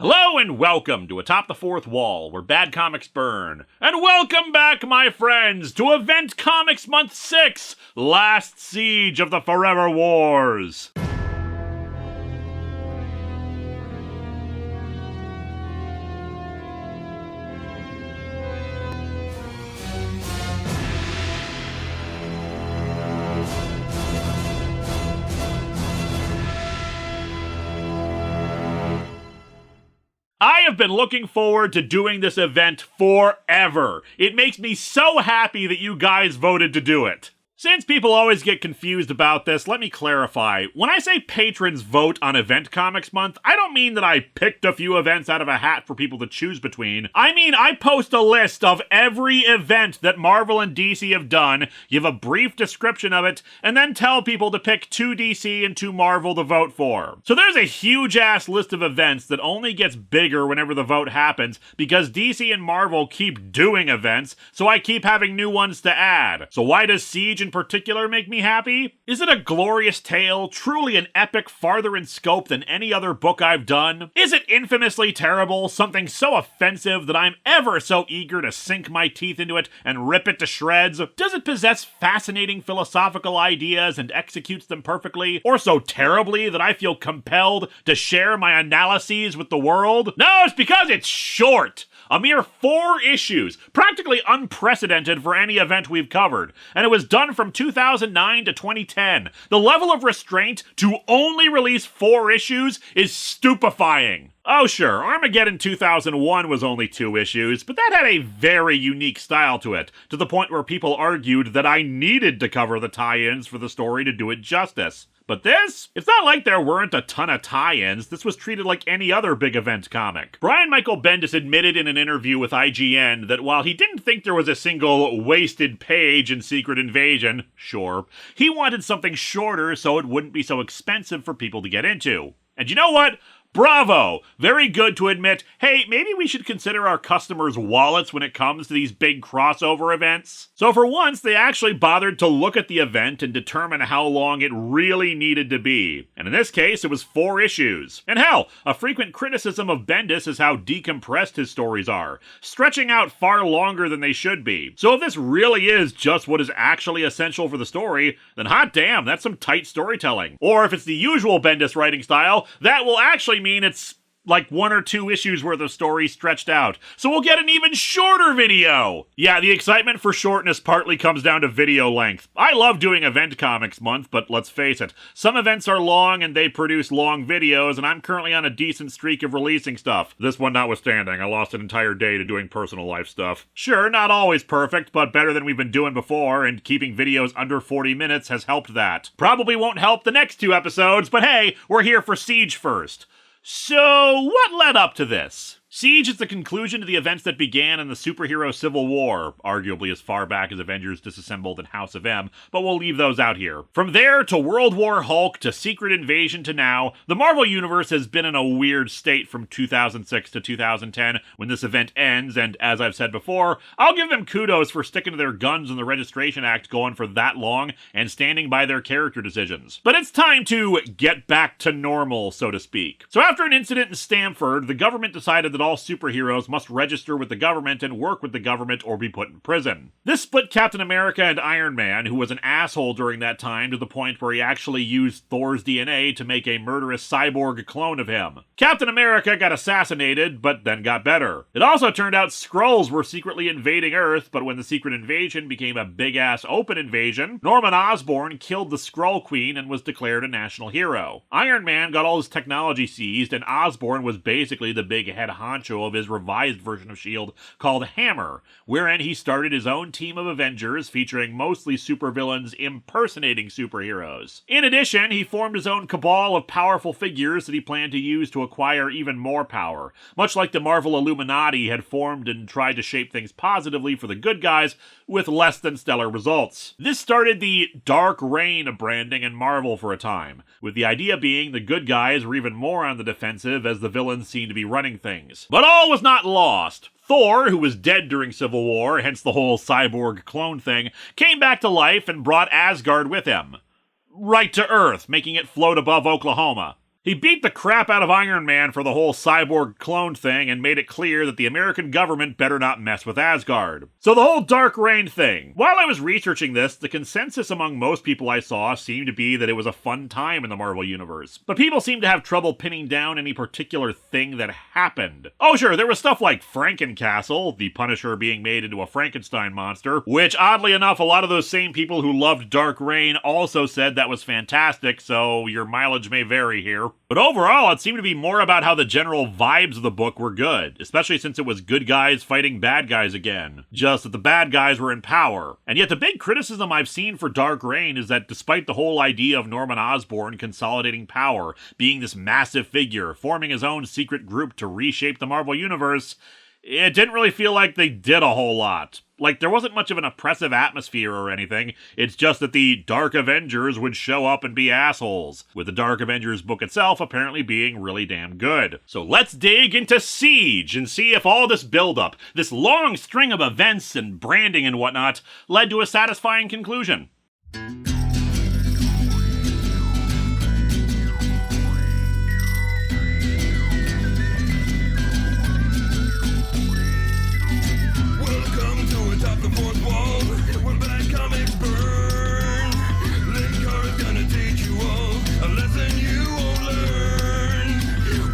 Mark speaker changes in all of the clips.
Speaker 1: Hello and welcome to Atop the Fourth Wall, where bad comics burn. And welcome back, my friends, to Event Comics Month 6, Last Siege of the Forever Wars. I have been looking forward to doing this event forever. It makes me so happy that you guys voted to do it. Since people always get confused about this, let me clarify. When I say patrons vote on Event Comics Month, I don't mean that I picked a few events out of a hat for people to choose between. I mean I post a list of every event that Marvel and DC have done, give a brief description of it, and then tell people to pick 2 DC and 2 Marvel to vote for. So there's a huge-ass list of events that only gets bigger whenever the vote happens, because DC and Marvel keep doing events, so I keep having new ones to add. So why does Siege in particular make me happy? Is it a glorious tale, truly an epic farther in scope than any other book I've done? Is it infamously terrible, something so offensive that I'm ever so eager to sink my teeth into it and rip it to shreds? Does it possess fascinating philosophical ideas and executes them perfectly, or so terribly that I feel compelled to share my analyses with the world? No, it's because it's short! A mere 4 issues, practically unprecedented for any event we've covered, and it was done from 2009 to 2010. The level of restraint to only release 4 issues is stupefying. Oh sure, Armageddon 2001 was only 2 issues, but that had a very unique style to it, to the point where people argued that I needed to cover the tie-ins for the story to do it justice. But this? It's not like there weren't a ton of tie-ins. This was treated like any other big event comic. Brian Michael Bendis admitted in an interview with IGN that while he didn't think there was a single wasted page in Secret Invasion, sure, he wanted something shorter so it wouldn't be so expensive for people to get into. And you know what? Bravo! Very good to admit, hey, maybe we should consider our customers' wallets when it comes to these big crossover events. So for once, they actually bothered to look at the event and determine how long it really needed to be. And in this case, it was 4 issues. And hell, a frequent criticism of Bendis is how decompressed his stories are, stretching out far longer than they should be. So if this really is just what is actually essential for the story, then hot damn, that's some tight storytelling. Or if it's the usual Bendis writing style, that will actually mean it's like 1 or 2 issues worth of story stretched out. So we'll get an even shorter video! Yeah, the excitement for shortness partly comes down to video length. I love doing Event Comics Month, but let's face it, some events are long and they produce long videos, and I'm currently on a decent streak of releasing stuff. This one notwithstanding, I lost an entire day to doing personal life stuff. Sure, not always perfect, but better than we've been doing before, and keeping videos under 40 minutes has helped that. Probably won't help the next 2 episodes, but hey, we're here for Siege first. So, what led up to this? Siege is the conclusion to the events that began in the superhero Civil War, arguably as far back as Avengers Disassembled and House of M, but we'll leave those out here. From there to World War Hulk to Secret Invasion to now, the Marvel Universe has been in a weird state from 2006 to 2010 when this event ends, and as I've said before, I'll give them kudos for sticking to their guns in the Registration Act going for that long and standing by their character decisions. But it's time to get back to normal, so to speak. So after an incident in Stamford, the government decided that all superheroes must register with the government and work with the government or be put in prison. This split Captain America and Iron Man, who was an asshole during that time to the point where he actually used Thor's DNA to make a murderous cyborg clone of him. Captain America got assassinated, but then got better. It also turned out Skrulls were secretly invading Earth, but when the Secret Invasion became a big-ass open invasion, Norman Osborn killed the Skrull Queen and was declared a national hero. Iron Man got all his technology seized, and Osborn was basically the big head honcho of his revised version of S.H.I.E.L.D. called Hammer, wherein he started his own team of Avengers featuring mostly supervillains impersonating superheroes. In addition, he formed his own cabal of powerful figures that he planned to use to acquire even more power, much like the Marvel Illuminati had formed and tried to shape things positively for the good guys with less than stellar results. This started the dark reign of branding in Marvel for a time, with the idea being the good guys were even more on the defensive as the villains seemed to be running things. But all was not lost. Thor, who was dead during Civil War, hence the whole cyborg clone thing, came back to life and brought Asgard with him. Right to Earth, making it float above Oklahoma. He He beat the crap out of Iron Man for the whole cyborg clone thing and made it clear that the American government better not mess with Asgard. So the whole Dark Reign thing. While I was researching this, the consensus among most people I saw seemed to be that it was a fun time in the Marvel Universe. But people seemed to have trouble pinning down any particular thing that happened. Oh sure, there was stuff like Frankencastle, the Punisher being made into a Frankenstein monster, which oddly enough a lot of those same people who loved Dark Reign also said that was fantastic, so your mileage may vary here. But overall, it seemed to be more about how the general vibes of the book were good, especially since it was good guys fighting bad guys again. Just that the bad guys were in power. And yet the big criticism I've seen for Dark Reign is that despite the whole idea of Norman Osborn consolidating power, being this massive figure, forming his own secret group to reshape the Marvel Universe, it didn't really feel like they did a whole lot. Like, there wasn't much of an oppressive atmosphere or anything, it's just that the Dark Avengers would show up and be assholes, with the Dark Avengers book itself apparently being really damn good. So let's dig into Siege and see if all this buildup, this long string of events and branding and whatnot, led to a satisfying conclusion.
Speaker 2: Atop the Fourth Wall, when bad comics burn, Linkara's gonna teach you all a lesson you won't learn.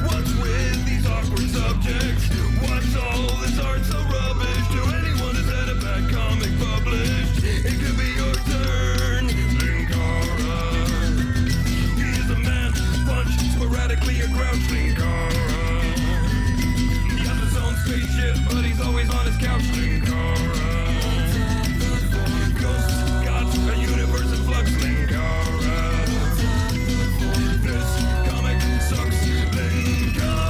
Speaker 2: What's with these awkward subjects? What's all this art so rubbish? To anyone who's had a bad comic published, it could be your turn. Linkara, he is a man, punch, sporadically a grouch. Linkara, he has his own spaceship, but he's always on his couch. Linkara, a universe in flux. Linkara, this comic sucks. Linkara.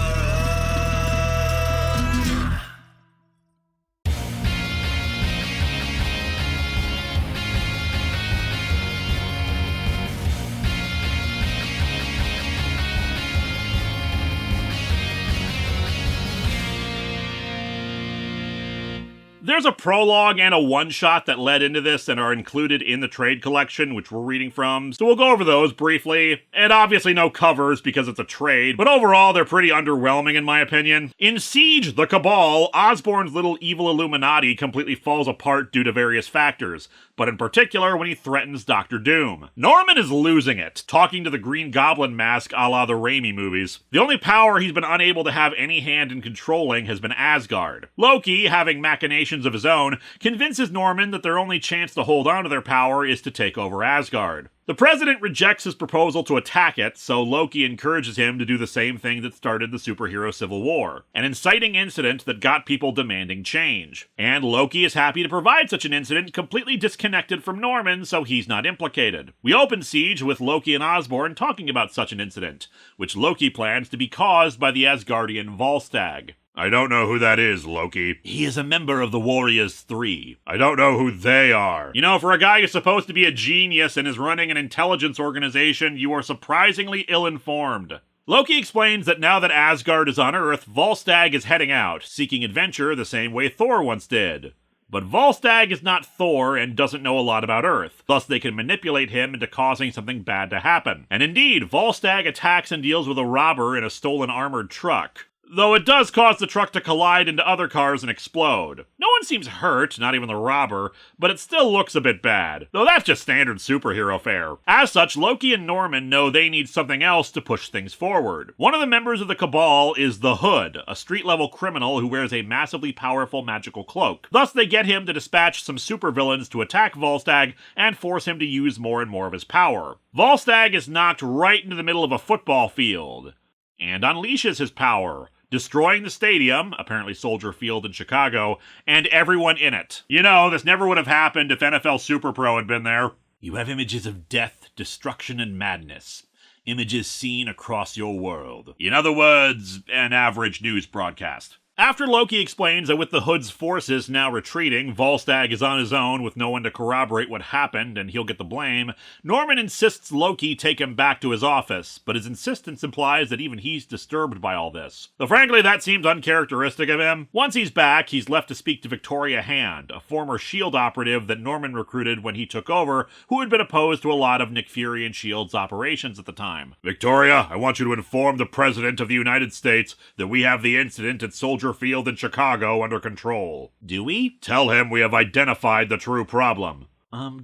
Speaker 1: There's a prologue and a one-shot that led into this and are included in the trade collection, which we're reading from, so we'll go over those briefly. And obviously no covers because it's a trade, but overall they're pretty underwhelming in my opinion. In Siege, the Cabal, Osborn's little evil Illuminati completely falls apart due to various factors, but in particular when he threatens Dr. Doom. Norman is losing it, talking to the Green Goblin mask a la the Raimi movies. The only power he's been unable to have any hand in controlling has been Asgard. Loki, having machinations of his own, convinces Norman that their only chance to hold on to their power is to take over Asgard. The president rejects his proposal to attack it, so Loki encourages him to do the same thing that started the superhero civil war, an inciting incident that got people demanding change. And Loki is happy to provide such an incident completely disconnected from Norman, so he's not implicated. We open Siege with Loki and Osborn talking about such an incident, which Loki plans to be caused by the Asgardian Volstagg. I don't know who that is, Loki. He is a member of the Warriors 3. I don't know who they are. You know, for a guy who's supposed to be a genius and is running an intelligence organization, you are surprisingly ill-informed. Loki explains that now that Asgard is on Earth, Volstagg is heading out, seeking adventure the same way Thor once did. But Volstagg is not Thor and doesn't know a lot about Earth, thus they can manipulate him into causing something bad to happen. And indeed, Volstagg attacks and deals with a robber in a stolen armored truck. Though it does cause the truck to collide into other cars and explode. No one seems hurt, not even the robber, but it still looks a bit bad. Though that's just standard superhero fare. As such, Loki and Norman know they need something else to push things forward. One of the members of the Cabal is the Hood, a street-level criminal who wears a massively powerful magical cloak. Thus they get him to dispatch some supervillains to attack Volstagg and force him to use more and more of his power. Volstagg is knocked right into the middle of a football field, and unleashes his power, destroying the stadium, apparently Soldier Field in Chicago, and everyone in it. You know, this never would have happened if NFL Super Pro had been there. You have images of death, destruction, and madness. Images seen across your world. In other words, an average news broadcast. After Loki explains that with the Hood's forces now retreating, Volstagg is on his own with no one to corroborate what happened and he'll get the blame, Norman insists Loki take him back to his office, but his insistence implies that even he's disturbed by all this. Though frankly, that seems uncharacteristic of him. Once he's back, he's left to speak to Victoria Hand, a former S.H.I.E.L.D. operative that Norman recruited when he took over, who had been opposed to a lot of Nick Fury and S.H.I.E.L.D.'s operations at the time. Victoria, I want you to inform the President of the United States that we have the incident at Soldier Field in Chicago under control. Do we? Tell him we have identified the true problem.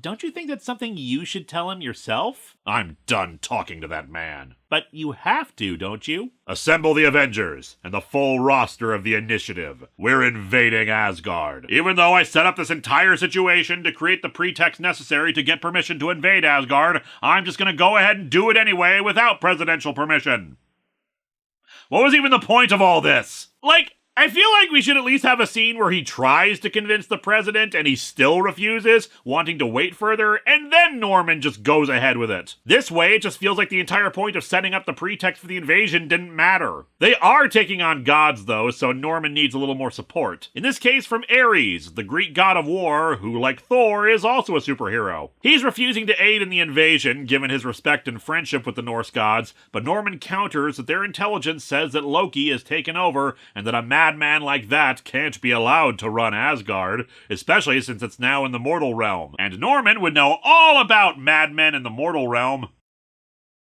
Speaker 1: Don't you think that's something you should tell him yourself? I'm done talking to that man. But you have to, don't you? Assemble the Avengers and the full roster of the Initiative. We're invading Asgard. Even though I set up this entire situation to create the pretext necessary to get permission to invade Asgard, I'm just gonna go ahead and do it anyway without presidential permission. What was even the point of all this? I feel like we should at least have a scene where he tries to convince the president and he still refuses, wanting to wait further, and then Norman just goes ahead with it. This way, it just feels like the entire point of setting up the pretext for the invasion didn't matter. They are taking on gods, though, so Norman needs a little more support. In this case, from Ares, the Greek god of war, who, like Thor, is also a superhero. He's refusing to aid in the invasion, given his respect and friendship with the Norse gods, but Norman counters that their intelligence says that Loki has taken over, and that a madman like that can't be allowed to run Asgard, especially since it's now in the mortal realm. And Norman would know all about madmen in the mortal realm.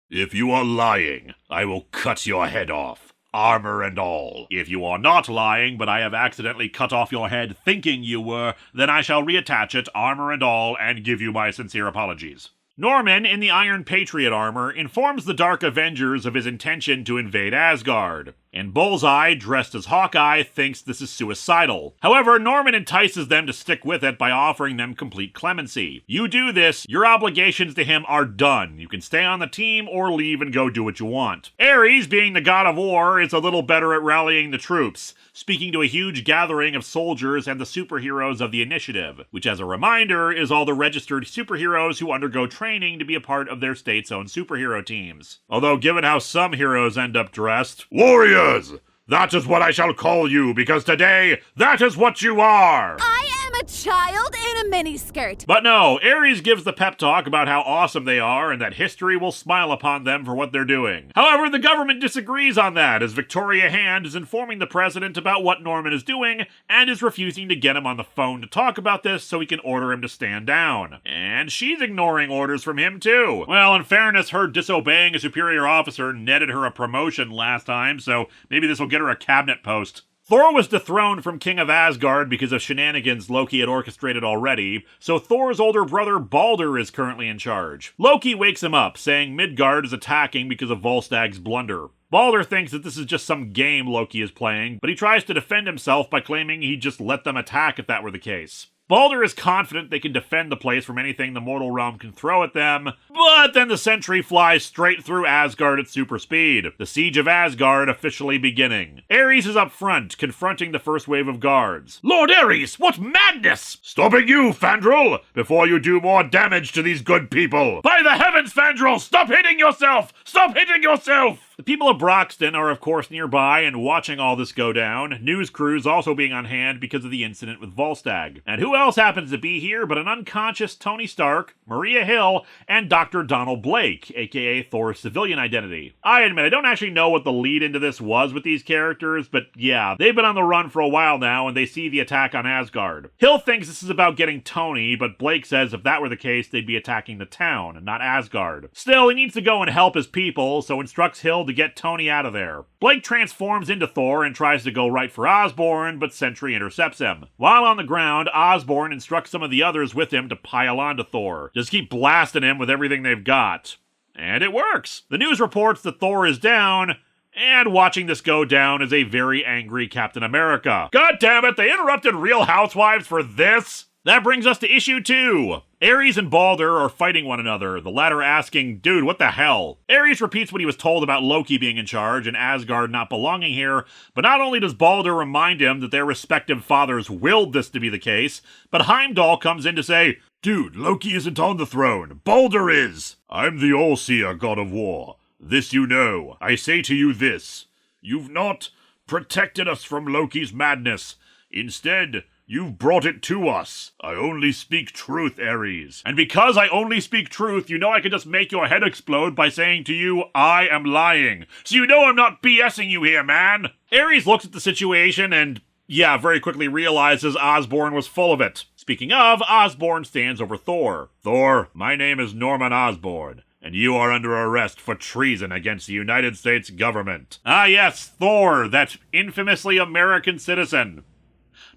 Speaker 1: If you are lying, I will cut your head off, armor and all. If you are not lying, but I have accidentally cut off your head thinking you were, then I shall reattach it, armor and all, and give you my sincere apologies. Norman, in the Iron Patriot armor, informs the Dark Avengers of his intention to invade Asgard, and Bullseye, dressed as Hawkeye, thinks this is suicidal. However, Norman entices them to stick with it by offering them complete clemency. You do this, your obligations to him are done. You can stay on the team or leave and go do what you want. Ares, being the god of war, is a little better at rallying the troops, speaking to a huge gathering of soldiers and the superheroes of the Initiative, which, as a reminder, is all the registered superheroes who undergo training to be a part of their state's own superhero teams. Although, given how some heroes end up dressed, warriors! That is what I shall call you, because today, that is what you are!
Speaker 3: I am a child in a miniskirt.
Speaker 1: But no, Ares gives the pep talk about how awesome they are and that history will smile upon them for what they're doing. However, the government disagrees on that, as Victoria Hand is informing the president about what Norman is doing and is refusing to get him on the phone to talk about this so he can order him to stand down. And she's ignoring orders from him too. Well, in fairness, her disobeying a superior officer netted her a promotion last time, so maybe this will get her a cabinet post. Thor was dethroned from King of Asgard because of shenanigans Loki had orchestrated already, so Thor's older brother Balder is currently in charge. Loki wakes him up, saying Midgard is attacking because of Volstagg's blunder. Balder thinks that this is just some game Loki is playing, but he tries to defend himself by claiming he'd just let them attack if that were the case. Balder is confident they can defend the place from anything the mortal realm can throw at them, but then the sentry flies straight through Asgard at super speed, the siege of Asgard officially beginning. Ares is up front, confronting the first wave of guards. Lord Ares, what madness! Stopping you, Fandral, before you do more damage to these good people. By the heavens, Fandral, stop hitting yourself! Stop hitting yourself! The people of Broxton are of course nearby and watching all this go down, news crews also being on hand because of the incident with Volstagg. And who else happens to be here but an unconscious Tony Stark, Maria Hill, and Dr. Donald Blake, aka Thor's civilian identity. I admit, I don't actually know what the lead into this was with these characters, but yeah, they've been on the run for a while now and they see the attack on Asgard. Hill thinks this is about getting Tony, but Blake says if that were the case, they'd be attacking the town, not Asgard. Still, he needs to go and help his people, so instructs Hill to get Tony out of there. Blake transforms into Thor and tries to go right for Osborn, but Sentry intercepts him. While on the ground, Osborn instructs some of the others with him to pile onto Thor. Just keep blasting him with everything they've got. And it works. The news reports that Thor is down, and watching this go down is a very angry Captain America. God damn it, they interrupted Real Housewives for this? That brings us to issue 2. Ares and Balder are fighting one another, the latter asking, dude, what the hell? Ares repeats what he was told about Loki being in charge and Asgard not belonging here, but not only does Balder remind him that their respective fathers willed this to be the case, but Heimdall comes in to say, dude, Loki isn't on the throne, Balder is. I'm the All-Seer god of war. This you know. I say to you this. You've not protected us from Loki's madness. Instead, you've brought it to us. I only speak truth, Ares. And because I only speak truth, you know I can just make your head explode by saying to you, I am lying. So you know I'm not BSing you here, man. Ares looks at the situation and, very quickly realizes Osborn was full of it. Speaking of, Osborn stands over Thor. Thor, my name is Norman Osborn, and you are under arrest for treason against the United States government. Ah yes, Thor, that infamously American citizen.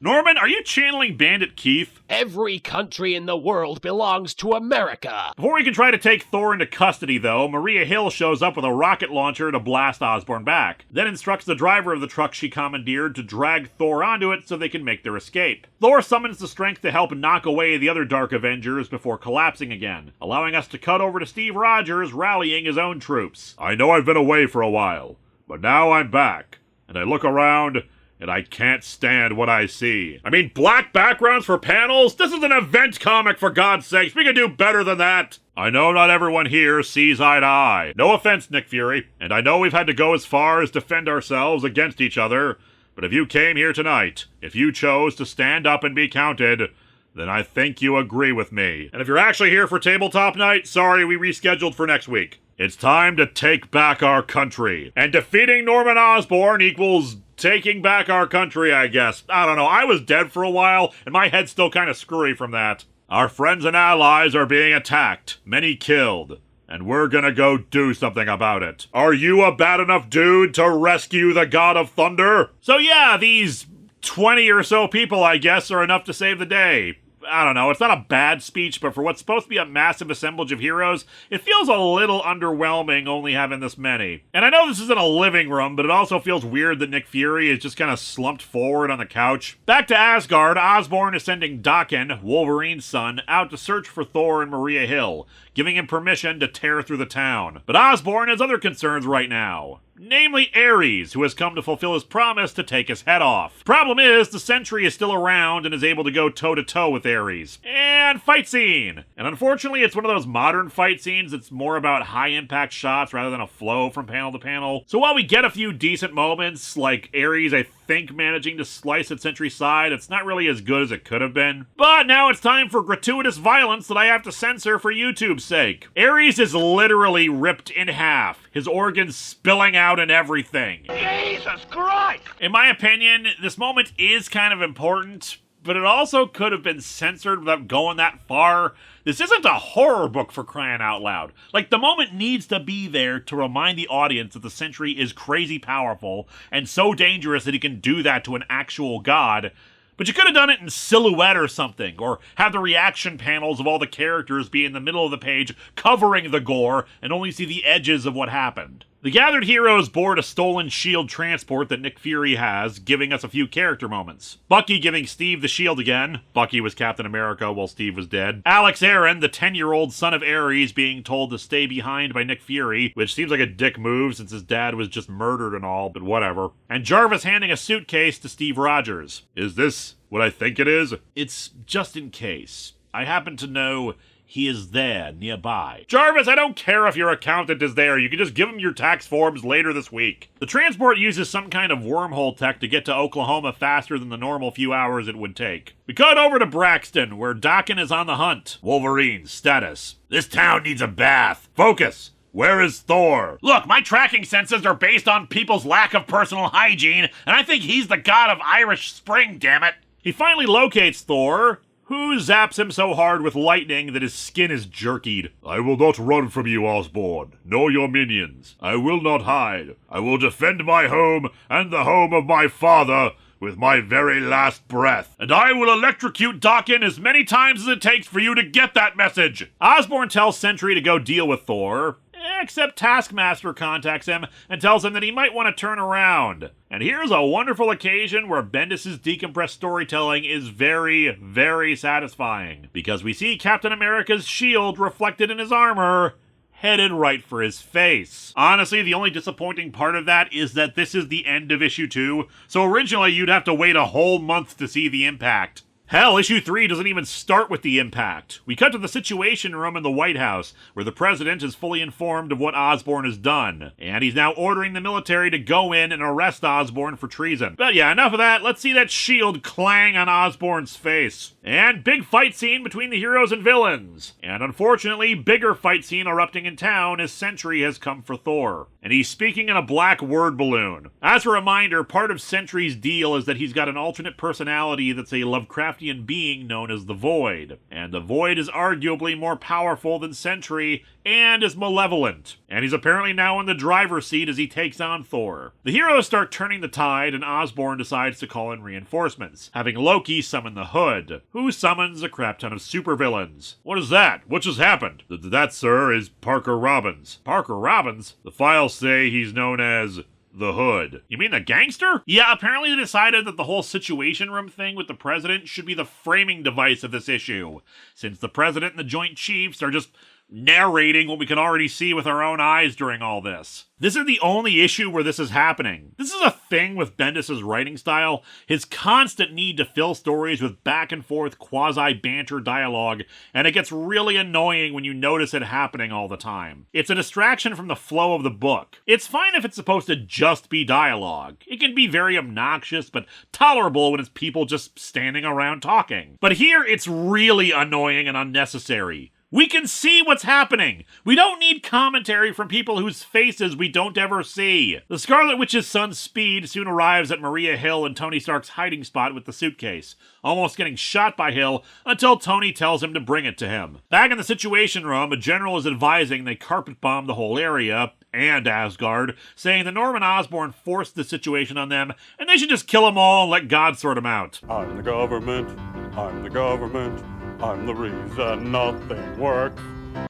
Speaker 1: Norman, are you channeling Bandit Keith?
Speaker 4: Every country in the world belongs to America.
Speaker 1: Before we can try to take Thor into custody, though, Maria Hill shows up with a rocket launcher to blast Osborn back, then instructs the driver of the truck she commandeered to drag Thor onto it so they can make their escape. Thor summons the strength to help knock away the other Dark Avengers before collapsing again, allowing us to cut over to Steve Rogers rallying his own troops. I know I've been away for a while, but now I'm back, and I look around, and I can't stand what I see. I mean, black backgrounds for panels? This is an event comic, for God's sakes. We can do better than that. I know not everyone here sees eye to eye. No offense, Nick Fury. And I know we've had to go as far as defend ourselves against each other. But if you came here tonight, if you chose to stand up and be counted, then I think you agree with me. And if you're actually here for tabletop night, sorry, we rescheduled for next week. It's time to take back our country. And defeating Norman Osborn equals taking back our country, I guess. I don't know. I was dead for a while, and my head's still kind of screwy from that. Our friends and allies are being attacked, many killed, and we're gonna go do something about it. Are you a bad enough dude to rescue the God of Thunder? So yeah, these 20 or so people, I guess, are enough to save the day. I don't know, it's not a bad speech, but for what's supposed to be a massive assemblage of heroes, it feels a little underwhelming only having this many. And I know this isn't a living room, but it also feels weird that Nick Fury is just kind of slumped forward on the couch. Back to Asgard, Osborn is sending Daken, Wolverine's son, out to search for Thor and Maria Hill, giving him permission to tear through the town. But Osborn has other concerns right now. Namely Ares, who has come to fulfill his promise to take his head off. Problem is, the Sentry is still around and is able to go toe-to-toe with Ares. And fight scene! And unfortunately, it's one of those modern fight scenes that's more about high-impact shots rather than a flow from panel to panel. So while we get a few decent moments, like Ares, I think, managing to slice at Sentry's side, it's not really as good as it could have been. But now it's time for gratuitous violence that I have to censor for YouTube's sake. Ares is literally ripped in half, his organs spilling out and everything.
Speaker 4: Jesus Christ!
Speaker 1: In my opinion, this moment is kind of important, but it also could have been censored without going that far. This isn't a horror book, for crying out loud. Like, the moment needs to be there to remind the audience that the Sentry is crazy powerful and so dangerous that he can do that to an actual god. But you could have done it in silhouette or something, or have the reaction panels of all the characters be in the middle of the page covering the gore and only see the edges of what happened. The gathered heroes board a stolen shield transport that Nick Fury has, giving us a few character moments. Bucky giving Steve the shield again. Bucky was Captain America while Steve was dead. Alex Aaron, the 10-year-old son of Ares, being told to stay behind by Nick Fury, which seems like a dick move since his dad was just murdered and all, but whatever. And Jarvis handing a suitcase to Steve Rogers. Is this what I think it is? It's just in case. I happen to know he is there, nearby. Jarvis, I don't care if your accountant is there. You can just give him your tax forms later this week. The transport uses some kind of wormhole tech to get to Oklahoma faster than the normal few hours it would take. We cut over to Braxton, where Daken is on the hunt. Wolverine, status. This town needs a bath. Focus. Where is Thor? Look, my tracking senses are based on people's lack of personal hygiene, and I think he's the god of Irish Spring, damn it. He finally locates Thor, who zaps him so hard with lightning that his skin is jerkied. I will not run from you, Osborn, nor your minions. I will not hide. I will defend my home and the home of my father with my very last breath. And I will electrocute Daken as many times as it takes for you to get that message. Osborn tells Sentry to go deal with Thor, except Taskmaster contacts him and tells him that he might want to turn around. And here's a wonderful occasion where Bendis' decompressed storytelling is very, very satisfying, because we see Captain America's shield reflected in his armor, headed right for his face. Honestly, the only disappointing part of that is that this is the end of issue 2, so originally you'd have to wait a whole month to see the impact. Hell, issue 3 doesn't even start with the impact. We cut to the Situation Room in the White House, where the president is fully informed of what Osborn has done, and he's now ordering the military to go in and arrest Osborn for treason. But yeah, enough of that, let's see that shield clang on Osborn's face. And big fight scene between the heroes and villains. And unfortunately, bigger fight scene erupting in town as Sentry has come for Thor. And he's speaking in a black word balloon. As a reminder, part of Sentry's deal is that he's got an alternate personality that's a Lovecraftian being known as the Void. And the Void is arguably more powerful than Sentry and is malevolent. And he's apparently now in the driver's seat as he takes on Thor. The heroes start turning the tide and Osborn decides to call in reinforcements, having Loki summon the Hood, who summons a crap ton of supervillains. What is that? What just happened? That, sir, is Parker Robbins. Parker Robbins? The files say he's known as the Hood. You mean the gangster? Yeah, apparently they decided that the whole Situation Room thing with the president should be the framing device of this issue, since the president and the Joint Chiefs are just narrating what we can already see with our own eyes during all this. This is the only issue where this is happening. This is a thing with Bendis' writing style, his constant need to fill stories with back and forth quasi-banter dialogue, and it gets really annoying when you notice it happening all the time. It's a distraction from the flow of the book. It's fine if it's supposed to just be dialogue. It can be very obnoxious, but tolerable when it's people just standing around talking. But here, it's really annoying and unnecessary. We can see what's happening. We don't need commentary from people whose faces we don't ever see. The Scarlet Witch's son Speed soon arrives at Maria Hill and Tony Stark's hiding spot with the suitcase, almost getting shot by Hill until Tony tells him to bring it to him. Back in the Situation Room, a general is advising they carpet bomb the whole area and Asgard, saying that Norman Osborn forced the situation on them and they should just kill them all and let God sort them out.
Speaker 5: I'm the government. I'm the government. I'm the reason nothing works.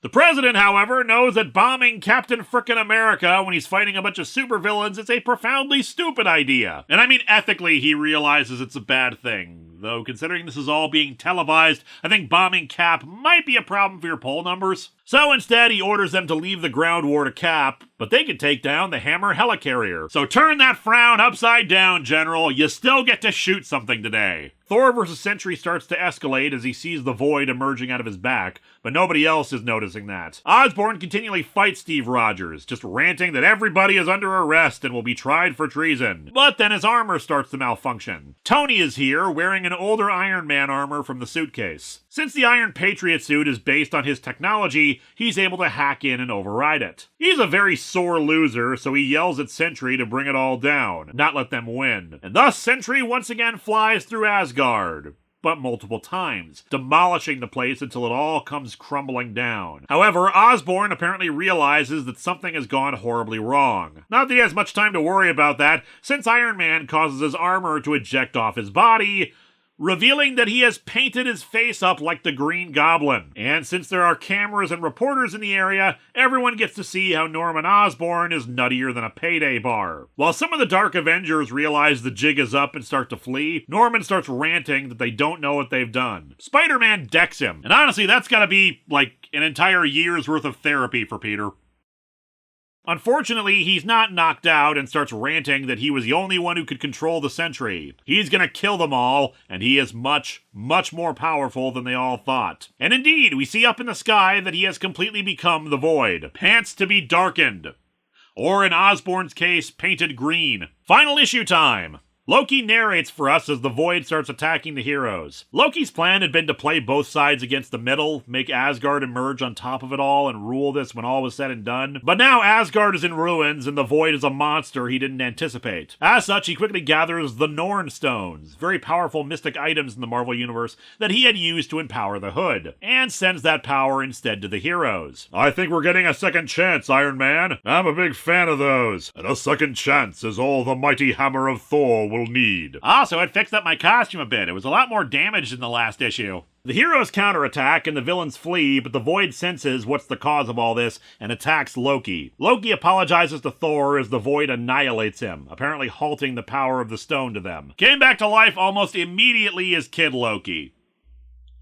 Speaker 1: The president, however, knows that bombing Captain Frickin' America when he's fighting a bunch of supervillains is a profoundly stupid idea. And I mean, ethically, he realizes it's a bad thing. Though, considering this is all being televised, I think bombing Cap might be a problem for your poll numbers. So instead, he orders them to leave the ground war to Cap, but they can take down the Hammer helicarrier. So turn that frown upside down, General. You still get to shoot something today. Thor vs. Sentry starts to escalate as he sees the Void emerging out of his back, but nobody else is noticing that. Osborn continually fights Steve Rogers, just ranting that everybody is under arrest and will be tried for treason. But then his armor starts to malfunction. Tony is here, wearing an older Iron Man armor from the suitcase. Since the Iron Patriot suit is based on his technology, he's able to hack in and override it. He's a very sore loser, so he yells at Sentry to bring it all down, not let them win. And thus Sentry once again flies through Asgard, but multiple times, demolishing the place until it all comes crumbling down. However, Osborn apparently realizes that something has gone horribly wrong. Not that he has much time to worry about that, since Iron Man causes his armor to eject off his body, revealing that he has painted his face up like the Green Goblin. And since there are cameras and reporters in the area, everyone gets to see how Norman Osborn is nuttier than a payday bar. While some of the Dark Avengers realize the jig is up and start to flee, Norman starts ranting that they don't know what they've done. Spider-Man decks him, and honestly, that's gotta be, like, an entire year's worth of therapy for Peter. Unfortunately, he's not knocked out and starts ranting that he was the only one who could control the Sentry. He's gonna kill them all, and he is much, much more powerful than they all thought. And indeed, we see up in the sky that he has completely become the Void. Pants to be darkened. Or in Osborn's case, painted green. Final issue time! Loki narrates for us as the Void starts attacking the heroes. Loki's plan had been to play both sides against the middle, make Asgard emerge on top of it all, and rule this when all was said and done. But now Asgard is in ruins, and the Void is a monster he didn't anticipate. As such, he quickly gathers the Norn Stones, very powerful mystic items in the Marvel Universe that he had used to empower the Hood, and sends that power instead to the heroes. I think we're getting a second chance, Iron Man. I'm a big fan of those. And a second chance is all the mighty hammer of Thor will need. Also, it fixed up my costume a bit. It was a lot more damaged in the last issue. The heroes counterattack and the villains flee, but the Void senses what's the cause of all this and attacks Loki. Loki apologizes to Thor as the Void annihilates him, apparently halting the power of the stone to them. Came back to life almost immediately as Kid Loki.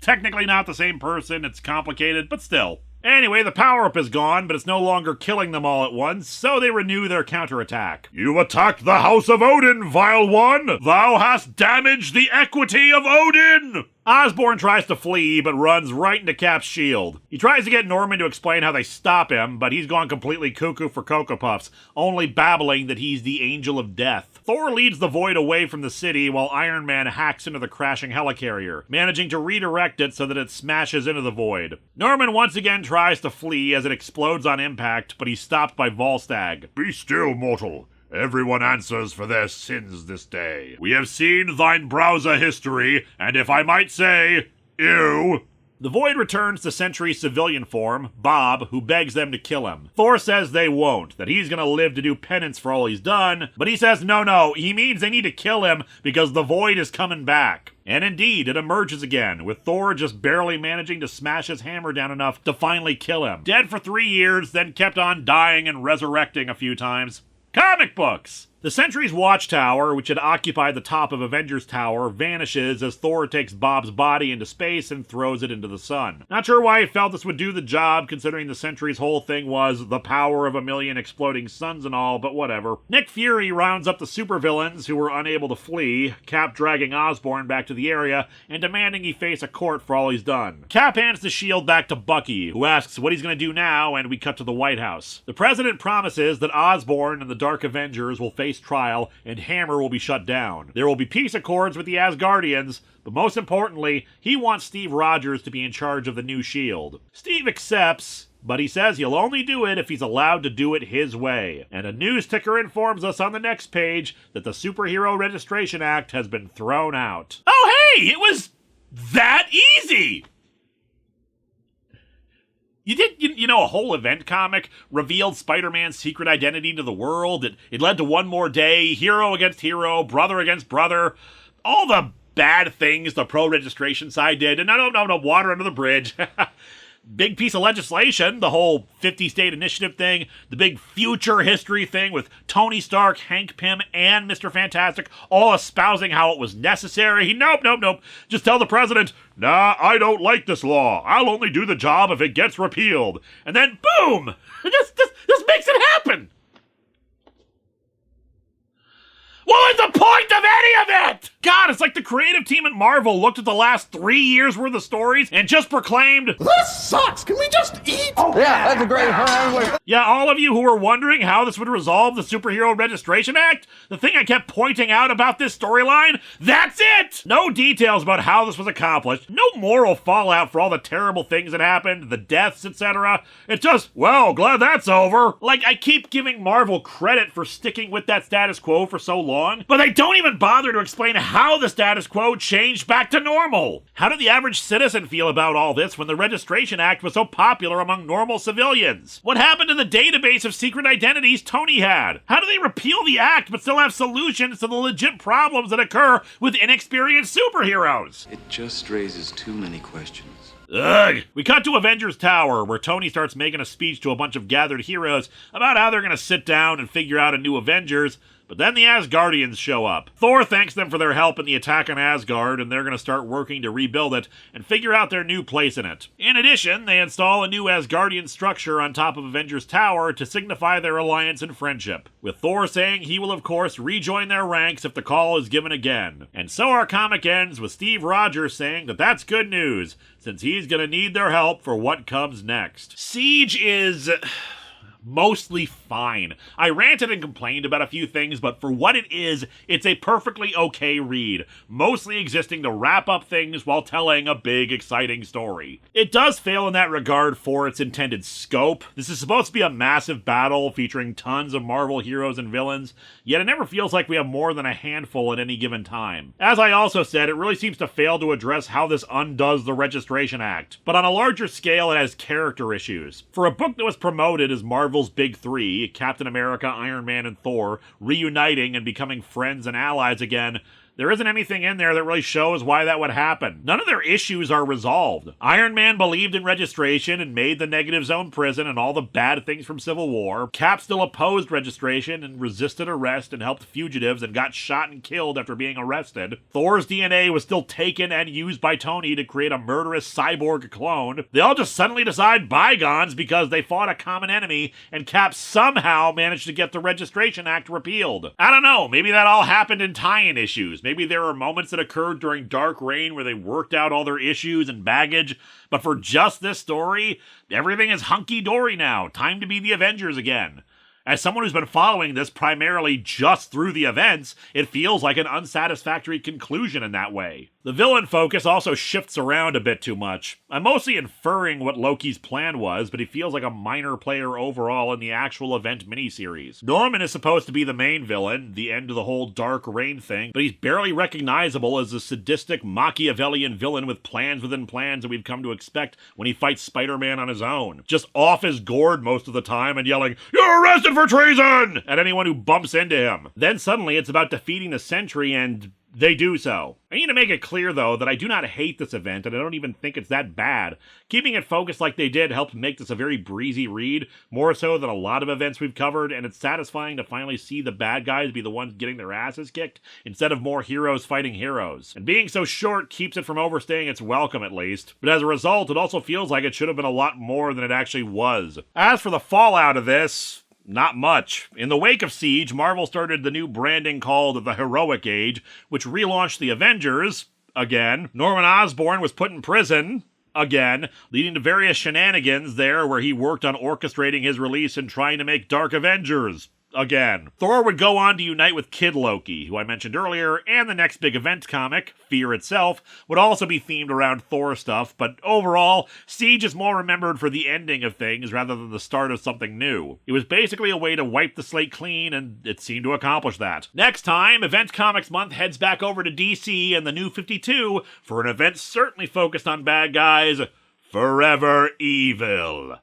Speaker 1: Technically not the same person, it's complicated, but still. Anyway, the power-up is gone, but it's no longer killing them all at once, so they renew their counterattack. You attacked the House of Odin, vile one! Thou hast damaged the equity of Odin! Osborn tries to flee, but runs right into Cap's shield. He tries to get Norman to explain how they stop him, but he's gone completely cuckoo for Cocoa Puffs, only babbling that he's the Angel of Death. Thor leads the Void away from the city while Iron Man hacks into the crashing helicarrier, managing to redirect it so that it smashes into the Void. Norman once again tries to flee as it explodes on impact, but he's stopped by Volstagg.
Speaker 6: Be still, mortal. Everyone answers for their sins this day. We have seen thine browser history, and if I might say, ew.
Speaker 1: The Void returns to Sentry's civilian form, Bob, who begs them to kill him. Thor says they won't, that he's gonna live to do penance for all he's done, but he says no, he means they need to kill him because the Void is coming back. And indeed, it emerges again, with Thor just barely managing to smash his hammer down enough to finally kill him. Dead for 3 years, then kept on dying and resurrecting a few times. Comic books! The Sentry's watchtower, which had occupied the top of Avengers Tower, vanishes as Thor takes Bob's body into space and throws it into the sun. Not sure why he felt this would do the job, considering the Sentry's whole thing was the power of a million exploding suns and all, but whatever. Nick Fury rounds up the supervillains who were unable to flee, Cap dragging Osborn back to the area and demanding he face a court for all he's done. Cap hands the shield back to Bucky, who asks what he's going to do now, and we cut to the White House. The President promises that Osborn and the Dark Avengers will face trial and Hammer will be shut down. There will be peace accords with the Asgardians, but most importantly, he wants Steve Rogers to be in charge of the new shield. Steve accepts, but he says he'll only do it if he's allowed to do it his way. And a news ticker informs us on the next page that the Superhero Registration Act has been thrown out. Oh hey, it was that easy! You know, a whole event comic revealed Spider-Man's secret identity to the world. It led to one more day, hero against hero, brother against brother. All the bad things the pro-registration side did. And no, water under the bridge. Big piece of legislation, the whole 50-state initiative thing, the big future history thing with Tony Stark, Hank Pym, and Mr. Fantastic all espousing how it was necessary. Nope. Just tell the president, nah, I don't like this law. I'll only do the job if it gets repealed. And then, boom! This makes it happen! What was the point of any of it? God, it's like the creative team at Marvel looked at the last 3 years worth of stories and just proclaimed,
Speaker 7: this sucks! Can we just eat?
Speaker 8: Yeah, that's a great one.
Speaker 1: Yeah, all of you who were wondering how this would resolve the Superhero Registration Act, the thing I kept pointing out about this storyline, that's it! No details about how this was accomplished, no moral fallout for all the terrible things that happened, the deaths, etc. It's just, well, glad that's over. Like, I keep giving Marvel credit for sticking with that status quo for so long, but they don't even bother to explain how the status quo changed back to normal. How did the average citizen feel about all this when the Registration Act was so popular among normal civilians? What happened to the database of secret identities Tony had? How do they repeal the act but still have solutions to the legit problems that occur with inexperienced superheroes?
Speaker 9: It just raises too many questions.
Speaker 1: Ugh. We cut to Avengers Tower, where Tony starts making a speech to a bunch of gathered heroes about how they're going to sit down and figure out a new Avengers, but then the Asgardians show up. Thor thanks them for their help in the attack on Asgard, and they're going to start working to rebuild it and figure out their new place in it. In addition, they install a new Asgardian structure on top of Avengers Tower to signify their alliance and friendship, with Thor saying he will of course rejoin their ranks if the call is given again. And so our comic ends with Steve Rogers saying that that's good news, since he's going to need their help for what comes next. Siege is mostly fine. I ranted and complained about a few things, but for what it is, it's a perfectly okay read, mostly existing to wrap up things while telling a big, exciting story. It does fail in that regard for its intended scope. This is supposed to be a massive battle featuring tons of Marvel heroes and villains, yet it never feels like we have more than a handful at any given time. As I also said, it really seems to fail to address how this undoes the Registration Act, but on a larger scale, it has character issues. For a book that was promoted as Marvel's Big Three, Captain America, Iron Man, and Thor, reuniting and becoming friends and allies again, there isn't anything in there that really shows why that would happen. None of their issues are resolved. Iron Man believed in registration and made the Negative Zone prison and all the bad things from Civil War. Cap still opposed registration and resisted arrest and helped fugitives and got shot and killed after being arrested. Thor's DNA was still taken and used by Tony to create a murderous cyborg clone. They all just suddenly decide bygones because they fought a common enemy, and Cap somehow managed to get the Registration Act repealed. I don't know, maybe that all happened in tie-in issues. Maybe there were moments that occurred during Dark Reign where they worked out all their issues and baggage, but for just this story, everything is hunky-dory now. Time to be the Avengers again. As someone who's been following this primarily just through the events, it feels like an unsatisfactory conclusion in that way. The villain focus also shifts around a bit too much. I'm mostly inferring what Loki's plan was, but he feels like a minor player overall in the actual event miniseries. Norman is supposed to be the main villain, the end of the whole Dark Reign thing, but he's barely recognizable as a sadistic Machiavellian villain with plans within plans that we've come to expect when he fights Spider-Man on his own. Just off his gourd most of the time and yelling, "You're arrested for treason!" at anyone who bumps into him. Then suddenly it's about defeating the Sentry and they do so. I need to make it clear, though, that I do not hate this event, and I don't even think it's that bad. Keeping it focused like they did helped make this a very breezy read, more so than a lot of events we've covered, and it's satisfying to finally see the bad guys be the ones getting their asses kicked, instead of more heroes fighting heroes. And being so short keeps it from overstaying its welcome, at least. But as a result, it also feels like it should have been a lot more than it actually was. As for the fallout of this, not much. In the wake of Siege, Marvel started the new branding called the Heroic Age, which relaunched the Avengers, again. Norman Osborn was put in prison, again, leading to various shenanigans there where he worked on orchestrating his release and trying to make Dark Avengers, again. Thor would go on to unite with Kid Loki, who I mentioned earlier, and the next big event comic, Fear itself, would also be themed around Thor stuff, but overall, Siege is more remembered for the ending of things rather than the start of something new. It was basically a way to wipe the slate clean, and it seemed to accomplish that. Next time, Event Comics Month heads back over to DC and the New 52 for an event certainly focused on bad guys, Forever Evil.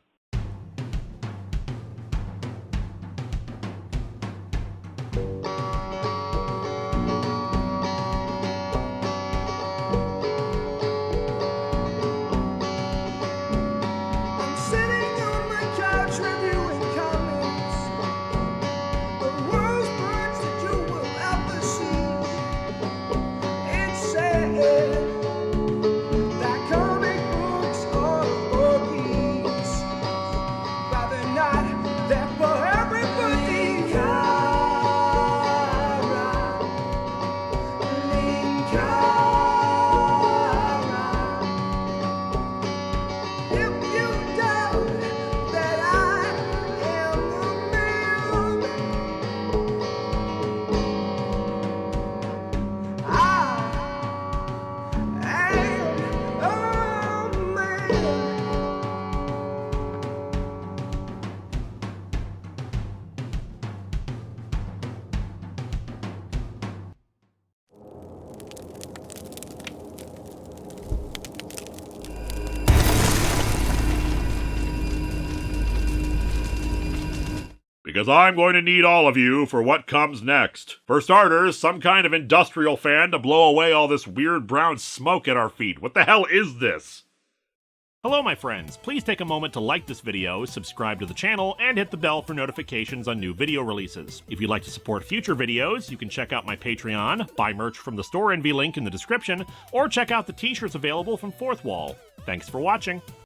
Speaker 1: Because I'm going to need all of you for what comes next. For starters, some kind of industrial fan to blow away all this weird brown smoke at our feet. What the hell is this? Hello, my friends. Please take a moment to like this video, subscribe to the channel, and hit the bell for notifications on new video releases. If you'd like to support future videos, you can check out my Patreon, buy merch from the store envy link in the description, or check out the t-shirts available from Fourth Wall. Thanks for watching.